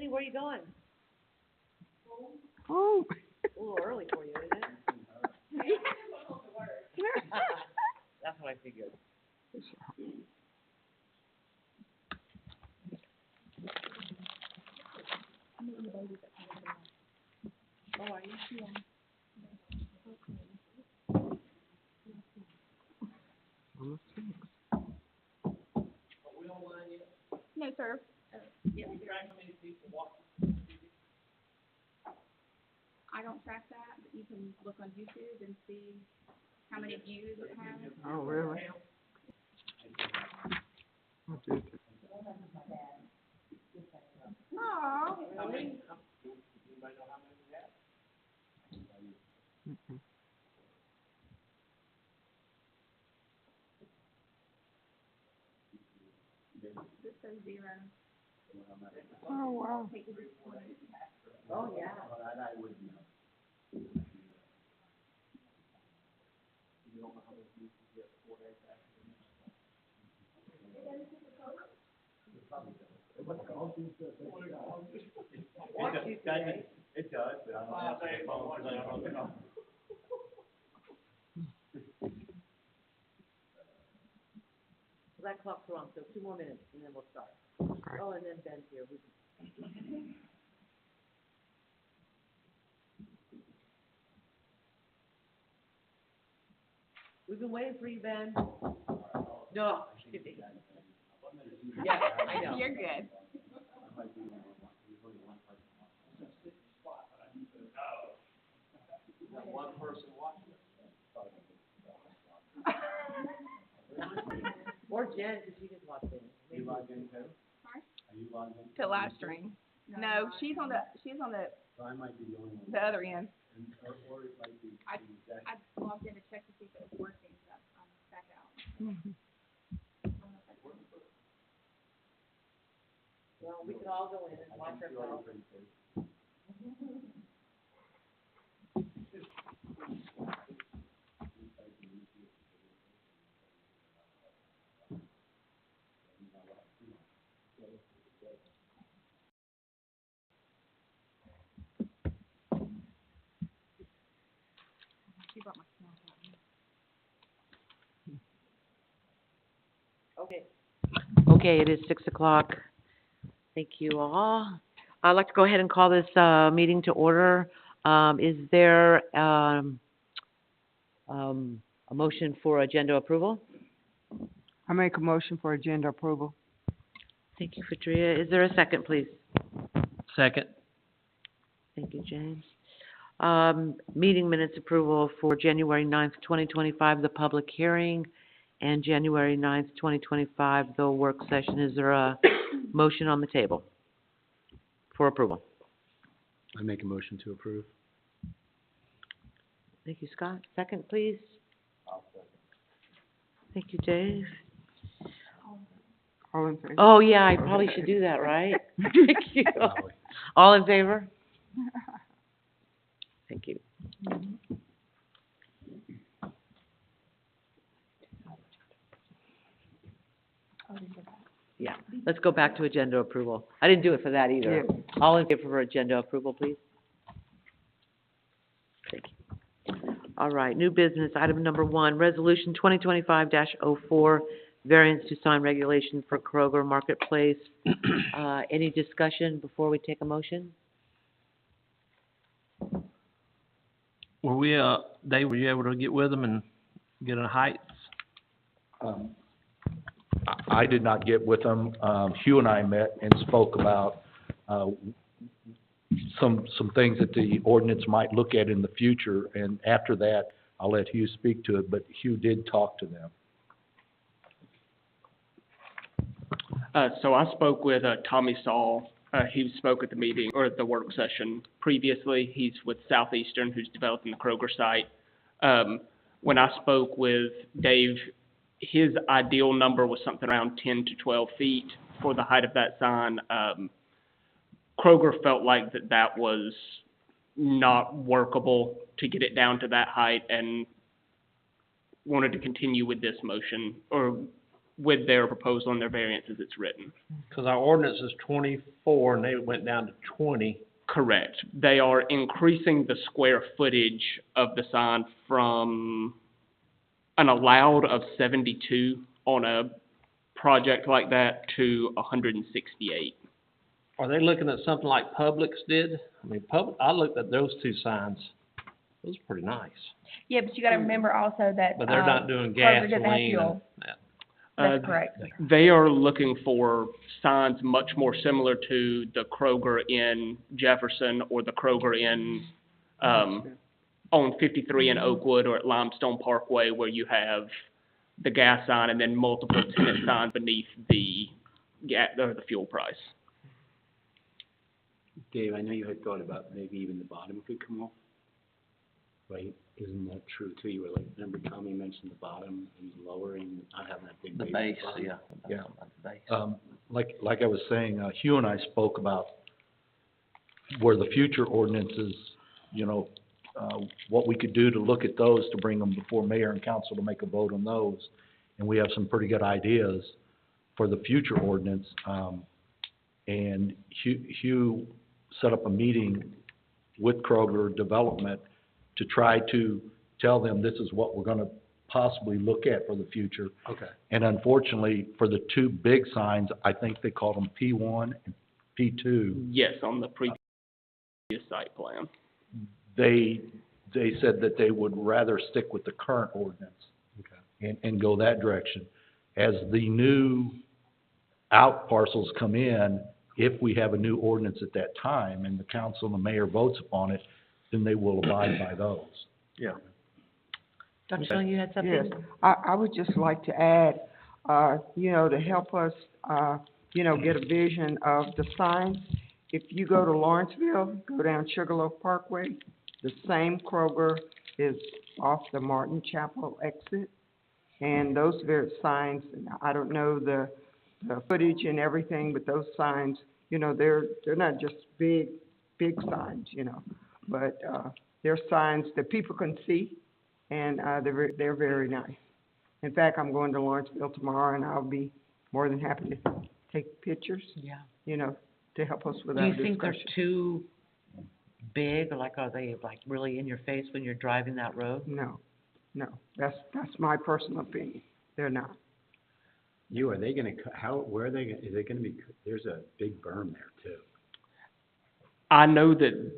Anthony, where are you going? Oh. A little early for you, isn't it? That's what I figured. Oh, are you? No, sir. I don't track that, but you can look on YouTube and see how many views it has. Oh, really? Aw. This says 0. Oh, wow. Oh, yeah. It does, but I don't have to phone because I don't know. Well, that clock's wrong, so 2 more minutes, and then we'll start. Okay. Oh, and then Ben's here. We've been waiting for you, Ben. No. Yeah, I know. You're good. One person watching. Or Jen, because she just walked in. You logged in too? Sorry? Are you logged in? To live stream. No, she's on the So I might be the only one. the other end. Or it might be. I logged in to check to see if it was working, so I'm back out. Well, we can all go in and watch ourselves. She brought my snack out. Okay. Okay, it is 6 o'clock. Thank you all. I'd like to go ahead and call this, meeting to order. Is there, a motion for agenda approval? I make a motion for agenda approval. Thank you, Fatria. Is there a second, please? Second. Thank you, James. Meeting minutes approval for January 9th, 2025, the public hearing, and January 9th, 2025, the work session. Is there a motion on the table for approval? I make a motion to approve. Thank you, Scott. Second, please. Thank you, Dave. All in favor? Oh, yeah, I probably should do that, right? Thank you. All in favor? Thank you. Yeah, let's go back to agenda approval. I didn't do it for that either. Yeah. All in favor for agenda approval, please? Thank you. All right, new business, item number 1, resolution 2025-04, variance to sign regulation for Kroger Marketplace. Any discussion before we take a motion? Dave, were you able to get with them and get a height? I did not get with them. Hugh and I met and spoke about, some things that the ordinance might look at in the future, and after that, I'll let Hugh speak to it, but Hugh did talk to them. So I spoke with Tommy Saul. He spoke at the meeting or the work session previously. He's with Southeastern, who's developing the Kroger site. When I spoke with Dave, his ideal number was something around 10 to 12 feet for the height of that sign. Kroger felt like that was not workable to get it down to that height and wanted to continue with this motion or with their proposal and their variance as it's written. Cause our ordinance is 24 and they went down to 20. Correct. They are increasing the square footage of the sign from an allowed of 72 on a project like that to 168. Are they looking at something like Publix did? I mean, I looked at those two signs. Those are pretty nice, Yeah, but you gotta remember also that, but they're not doing Kroger doesn't have gasoline and fuel. that. That's correct. They are looking for signs much more similar to the Kroger in Jefferson or the Kroger in, on 53 in Oakwood or at Limestone Parkway, where you have the gas sign and then multiple tenant signs beneath the or the fuel price. Dave, I know you had thought about maybe even the bottom could come off, right? Isn't that true too? You were like, remember Tommy mentioned the bottom, he was lowering, not having that big The base. base, bottom? yeah. Yeah. The base. Like I was saying, Hugh and I spoke about where the future ordinances, what we could do to look at those, to bring them before mayor and council to make a vote on those. And we have some pretty good ideas for the future ordinance. And Hugh set up a meeting with Kroger Development to try to tell them this is what we're gonna possibly look at for the future. Okay. And unfortunately, for the two big signs, I think they called them P1 and P2, Yes, on the previous site plan. they said that they would rather stick with the current ordinance. Okay. And go that direction. As the new out parcels come in, if we have a new ordinance at that time and the council and the mayor votes upon it, then they will abide by those. Yeah. Dr. Stone, you had something? Yes, I would just like to add, to help us, get a vision of the signs. If you go to Lawrenceville, go down Sugarloaf Parkway, the same Kroger is off the Martin Chapel exit. And those very signs, I don't know the footage and everything, but those signs, they're not just big signs, but, they're signs that people can see, and, they're very nice. In fact, I'm going to Lawrenceville tomorrow, and I'll be more than happy to take pictures, Yeah. to help us with Do our you think they're discussion. too big, or are they really in your face when you're driving that road? No, that's my personal opinion. They're not. Are they gonna, where are they, is it gonna be, there's a big berm there too. I know that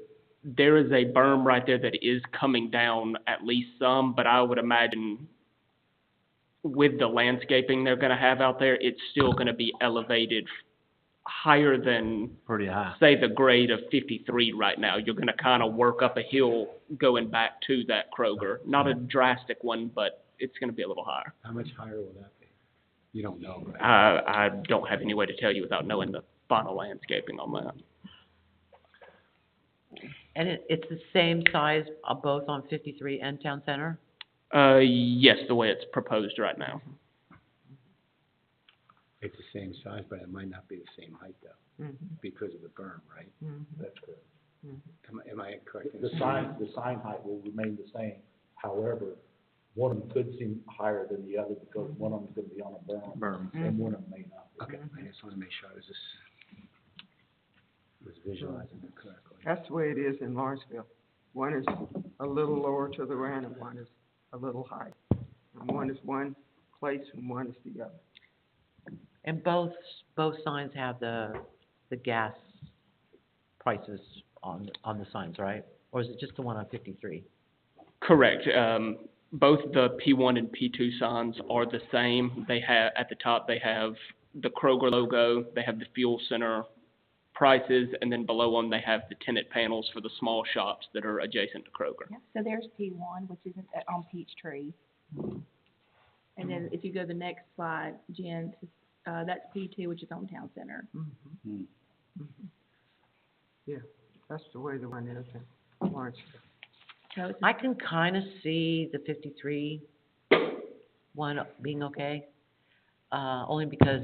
there is a berm right there that is coming down at least some, but I would imagine with the landscaping they're gonna have out there, it's still gonna be elevated higher than, Pretty high. say, the grade of 53 right now. You're gonna kind of work up a hill going back to that Kroger. Not a drastic one, but it's gonna be a little higher. How much higher will that be? You don't know, right? I don't have any way to tell you without knowing the final landscaping on that. And it's the same size, both on 53 and Town Center? Yes, the way it's proposed right now. It's the same size, but it might not be the same height though, because of the berm, right? That's correct. Am I correct? in The saying sign height will remain the same. However, one of them could seem higher than the other because one of them's gonna be on a berm, and one of them may not be. Okay, I just wanna make sure I was visualizing it correctly. That's the way it is in Lawrenceville. One is a little lower to the ground and one is a little higher. And one is one place and one is the other. And both signs have the gas prices on the signs, right? Or is it just the one on 53? Correct. Both the P1 and P2 signs are the same. They have, at the top, they have the Kroger logo, they have the fuel center prices, and then below them, they have the tenant panels for the small shops that are adjacent to Kroger. Yeah, so there's P1, which is on Peachtree. And then if you go to the next slide, Jen, that's P2, which is on Town Center. Yeah, that's the way the one is in Lawrenceville. So it's I can kind of see the 53 one being okay, only because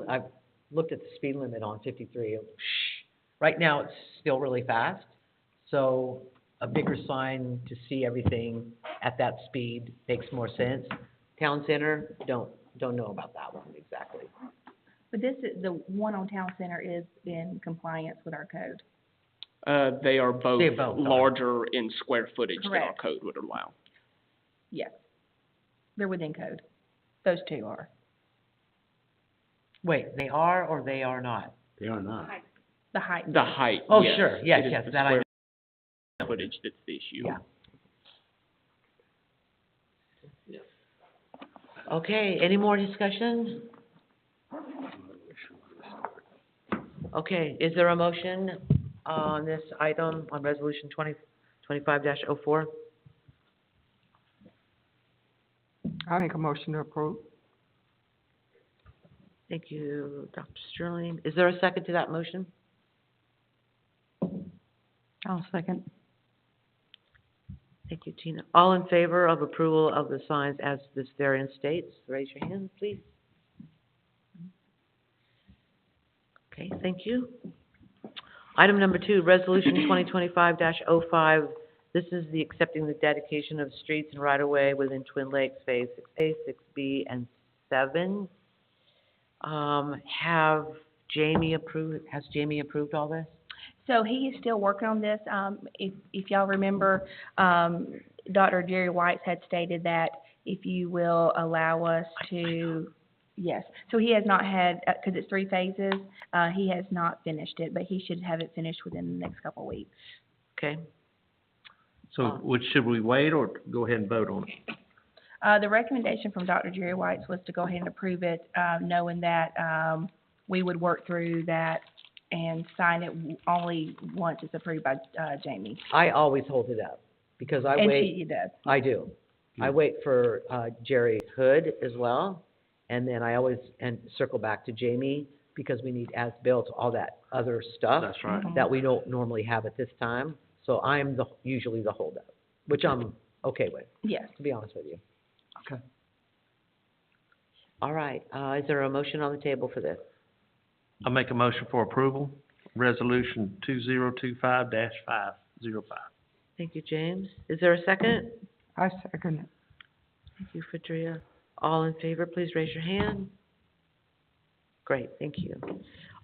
I've looked at the speed limit on 53. Right now, it's still really fast, so a bigger sign to see everything at that speed makes more sense. Town Center, don't don't know about that one exactly. But this is, the one on Town Center is in compliance with our code. They are both They both are. larger in square footage than our Correct. code would allow. Yes. They're within code. Those two are. Wait, they are or they are not? They are not. The height. The height, Oh, yes. sure, yes, It is yes, the that I square know. footage that's the issue. Yeah. Okay, any more discussion? Okay, is there a motion on this item, on resolution 2025-04? I make a motion to approve. Thank you, Dr. Sterling. Is there a second to that motion? I'll second. Thank you, Tina. All in favor of approval of the signs as this variance states, raise your hand, please. Okay, thank you. Item number 2, resolution 2025-05. This is the accepting the dedication of streets and right-of-way within Twin Lakes Phase 6A, 6B, and 7. Has Jamie approved all this? So he is still working on this. If y'all remember, Dr. Jerry White had stated that if you will allow us to, yes. So he has not had, because it's 3 phases, he has not finished it, but he should have it finished within the next couple of weeks. Okay, So, should we wait or go ahead and vote on it? The recommendation from Dr. Jerry White was to go ahead and approve it, knowing that, we would work through that and sign it only once it's approved by, Jamie. I always hold it up, because I And wait. she does. I do. I wait for, Jerry Hood as well, and then I always, and circle back to Jamie, because we need as-built, all that other stuff. That's right. That we don't normally have at this time, so I'm usually the holdup, which I'm okay with, Yes. to be honest with you. Okay. All right, is there a motion on the table for this? I make a motion for approval, resolution 2025-505. Thank you, James. Is there a second? I second it. Thank you, Fadria. All in favor, please raise your hand. Great, thank you.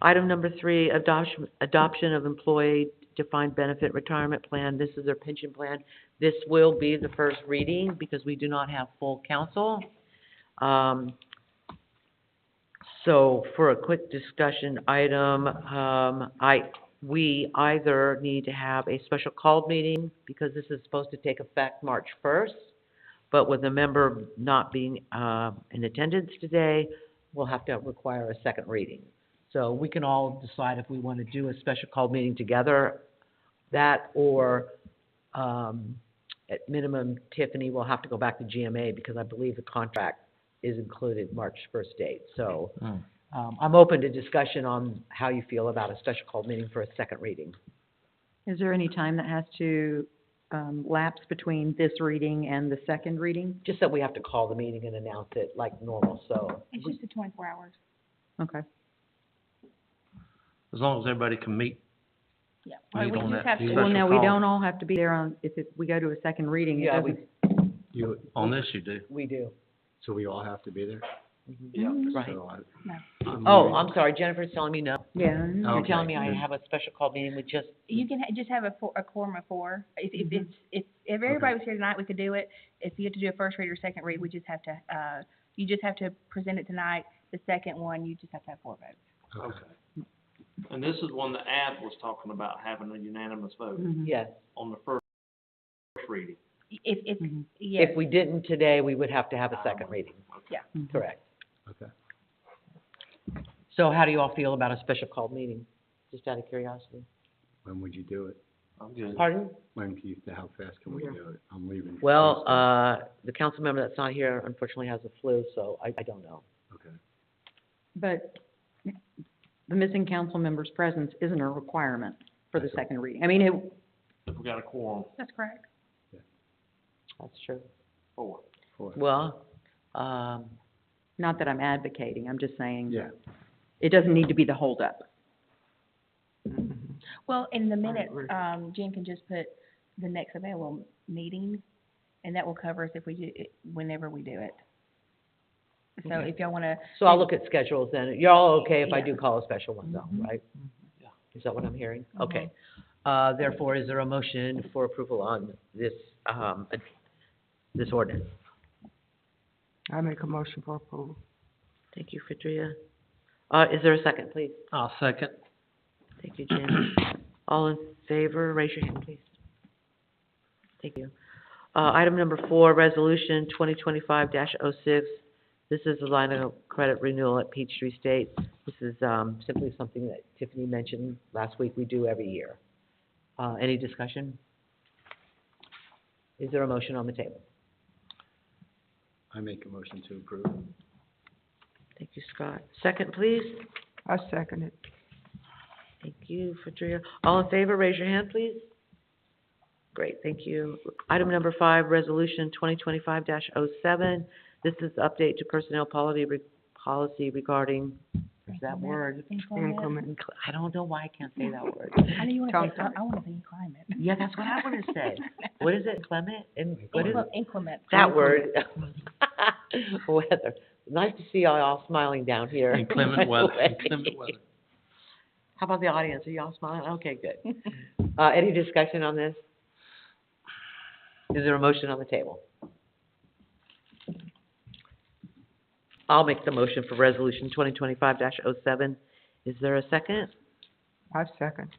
Item number 3, adoption of employee defined benefit retirement plan. This is their pension plan. This will be the first reading because we do not have full council. So for a quick discussion item, we either need to have a special called meeting because this is supposed to take effect March 1st, but with a member not being in attendance today, we'll have to require a second reading. So we can all decide if we want to do a special called meeting together, that, or at minimum, Tiffany will have to go back to GMA because I believe the contract is included March 1st date. So I'm open to discussion on how you feel about a special called meeting for a second reading. Is there any time that has to lapse between this reading and the second reading? Just that we have to call the meeting and announce it like normal, so. It's just the 24 hours. Okay. As long as everybody can meet. Yeah. Meet We on just that have to, special Well, no, we call. don't all have to be there on, if we go to a second reading, it Yeah, doesn't. On this you do. We do. So we all have to be there? Right. So I'm Oh, leaving. I'm sorry, Jennifer's telling me no. Yeah. You're Okay. telling me I have a special called meeting with just, you can just have a quorum of 4. If everybody was here tonight, we could do it. If you have to do a first read or second read, we just have to, you just have to present it tonight. The second one, you just have to have 4 votes. Okay. And this is one the ad was talking about having a unanimous vote Mhm. yes. on the first reading. If, Mhm. yes, If we didn't today, we would have to have a second reading. yeah. Mhm. Correct. Okay. So how do you all feel about a special called meeting? Just out of curiosity. When would you do it? I'm good. Pardon? How fast can we do it? I'm leaving. Well, Thursday. the council member that's not here unfortunately has the flu, so I don't know. Okay. But the missing council member's presence isn't a requirement for the That's second reading. I mean, it, If we got a quorum, That's correct. That's true. 4. Well, not that I'm advocating, I'm just saying. Yeah. It doesn't need to be the holdup. Well, in the minutes, Jen can just put the next available meeting, and that will cover us if we do, whenever we do it. So if y'all wanna, So I'll look at schedules then. You're all okay if I Yeah. do call a special one though, Mhm. right? Yeah. Is that what I'm hearing? Mhm. Okay. Therefore, is there a motion for approval on this ordinance? I make a motion for approval. Thank you, Fadria. Is there a second, please? I'll second. Thank you, James. All in favor, raise your hand, please. Thank you. Item number 4, Resolution 2025-06. This is the line of credit renewal at Peachtree State. This is simply something that Tiffany mentioned last week we do every year. Any discussion? Is there a motion on the table? I make a motion to approve. Thank you, Scott. Second, please. I second it. Thank you, Fadria. All in favor, raise your hand, please. Great, thank you. Item number 5, Resolution 2025-07. This is the update to personnel policy regarding, there's that word. Increment. I don't know why I can't say that word. How do you wanna Tongue say, tie. I wanna say inclement. Yeah, that's what I want to say. What is it, inclement? What is Inclement. that word? Weather. Nice to see y'all all smiling down here. Inclement By the weather, way. inclement weather. How about the audience? Are y'all smiling? Okay, good. Any discussion on this? Is there a motion on the table? I'll make the motion for Resolution 2025-07. Is there a second? I second.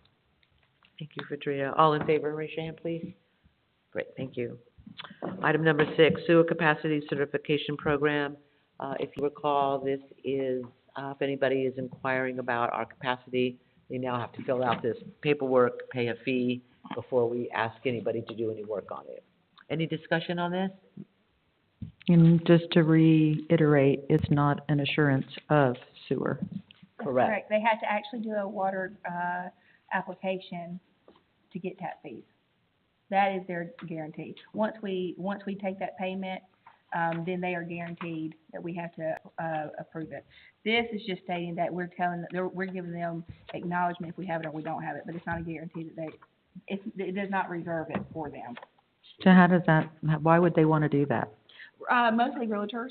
Thank you, Fadria. All in favor, raise your hand, please. Great, thank you. Item number 6, Sewer Capacity Certification Program. If you recall, this is, if anybody is inquiring about our capacity, they now have to fill out this paperwork, pay a fee before we ask anybody to do any work on it. Any discussion on this? And just to reiterate, it's not an assurance of sewer. That's Correct. They had to actually do a water, application to get tap fees. That is their guarantee. Once we take that payment, then they are guaranteed that we have to, approve it. This is just stating that we're giving them acknowledgement if we have it or we don't have it, but it's not a guarantee that it does not reserve it for them. So how does that, why would they want to do that? Mostly realtors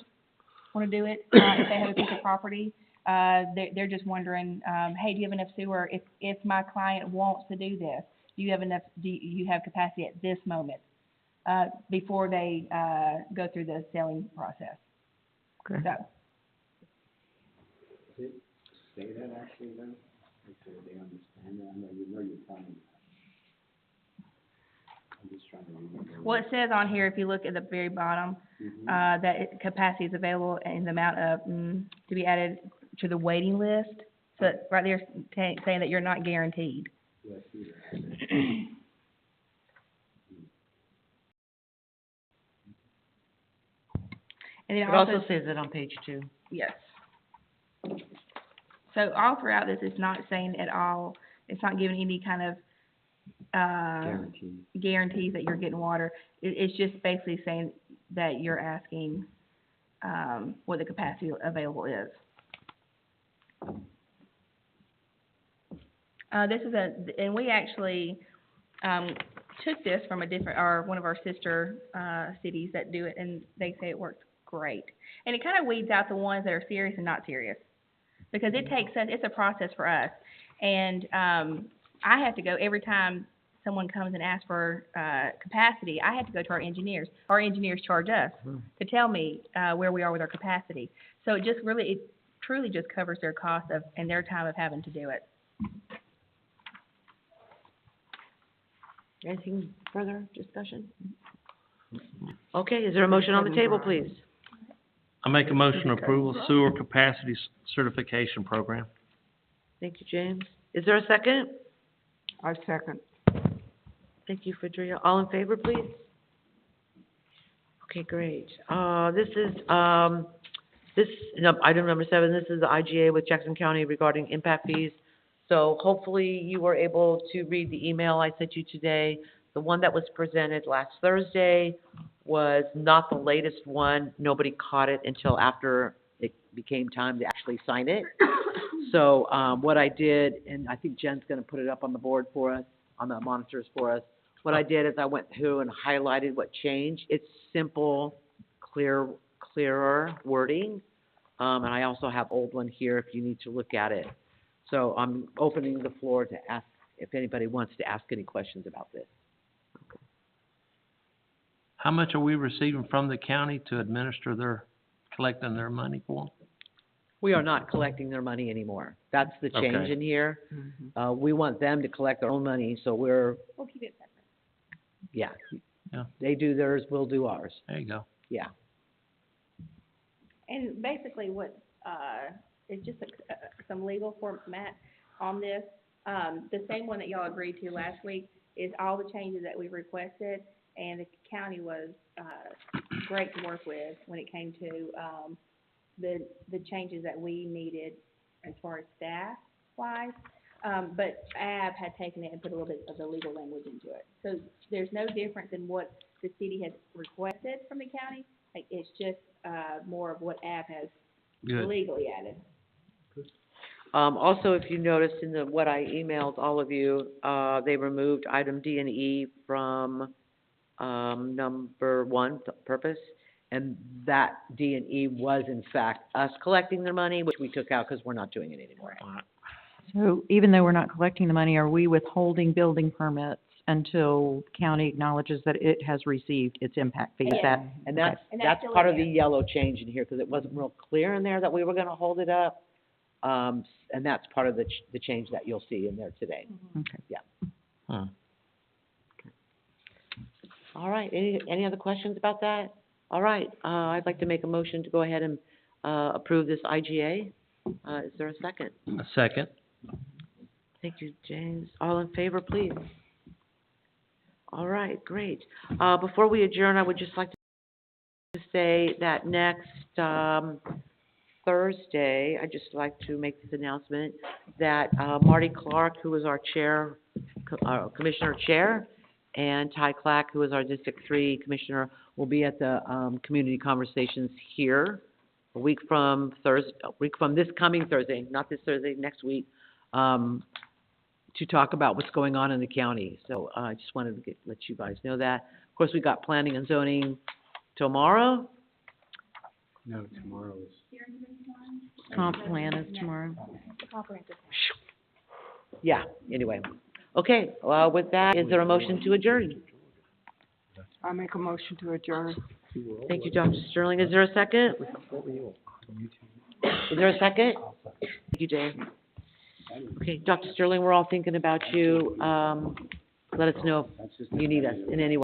wanna do it, if they have a piece of property. They're just wondering, hey, do you have enough sewer? If my client wants to do this, do you have capacity at this moment? Before they, go through the selling process. Okay. So, Does it say that actually then? Like, so they understand that? I know you're telling me that. I'm just trying to remember. well, it says on here, if you look at the very bottom, that capacity is available in the amount of, to be added to the waiting list. So right there saying that you're not guaranteed. Yeah, I see that. And then It also says it on page 2. yes. So all throughout this, it's not saying at all, it's not giving any kind of, Guaranteed. guarantees that you're getting water. It's just basically saying that you're asking, what the capacity available is. This is and we actually, took this from one of our sister, cities that do it, and they say it works great. And it kind of weeds out the ones that are serious and not serious. Because it's a process for us. And, I have to go every time someone comes and asks for, capacity, I have to go to our engineers. Our engineers charge us to tell me, where we are with our capacity. So it truly just covers their cost and their time of having to do it. Anything further discussion? Okay, is there a motion on the table, please? I make a motion to approval sewer capacity certification program. Thank you, James. Is there a second? I second. Thank you, Fadria. All in favor, please? Okay, great. This is, item number 7, this is the IGA with Jackson County regarding impact fees. So hopefully you were able to read the email I sent you today. The one that was presented last Thursday was not the latest one. Nobody caught it until after it became time to actually sign it. So, what I did, and I think Jen's gonna put it up on the board for us, on the monitors for us. What I did is I went through and highlighted what changed. It's simple, clearer wording. and I also have old one here if you need to look at it. So I'm opening the floor to ask, if anybody wants to ask any questions about this. How much are we receiving from the county to administer collecting their money for them? We are not collecting their money anymore. That's the change Okay. in here. Mhm. We want them to collect their own money, so we'll keep it separate. yeah. Yeah. They do theirs, we'll do ours, There you go. yeah. And basically what, it's just some legal format on this. The same one that y'all agreed to last week is all the changes that we requested, and the county was, great to work with when it came to, the changes that we needed as far as staff-wise. But AB had taken it and put a little bit of the legal language into it. So there's no difference in what the city has requested from the county. Like, it's just, more of what AB has Good. legally added. Also, if you noticed in what I emailed all of you, they removed item D and E from, number one, purpose. And that D and E was in fact us collecting their money, which we took out because we're not doing it anymore. So even though we're not collecting the money, are we withholding building permits until county acknowledges that it has received its impact fee? Is that, And that's, And that's that's still part in of the there. yellow change in here, because it wasn't real clear in there that we were gonna hold it up. And that's part of the change that you'll see in there today. okay. Huh. All right, any other questions about that? All right, I'd like to make a motion to go ahead and, approve this IGA. Is there a second? A second. Thank you, James. All in favor, please? All right, great. Before we adjourn, I would just like to say that next, Thursday, I'd just like to make this announcement, that, Marty Clark, who is our chair, Commissioner Chair, and Ty Clack, who is our District 3 Commissioner, will be at the, Community Conversations here a week from this coming Thursday, not this Thursday, next week, to talk about what's going on in the county. So, I just wanted to let you guys know that. Of course, we got planning and zoning tomorrow. No, tomorrow is. Comp plan is tomorrow. Comprehensive. Yeah, anyway. Okay, well, with that, is there a motion to adjourn? I make a motion to adjourn. Thank you, Dr. Sterling. Is there a second? Is there a second? Thank you, Dave. Okay, Dr. Sterling, we're all thinking about you. Let us know if you need us in any way.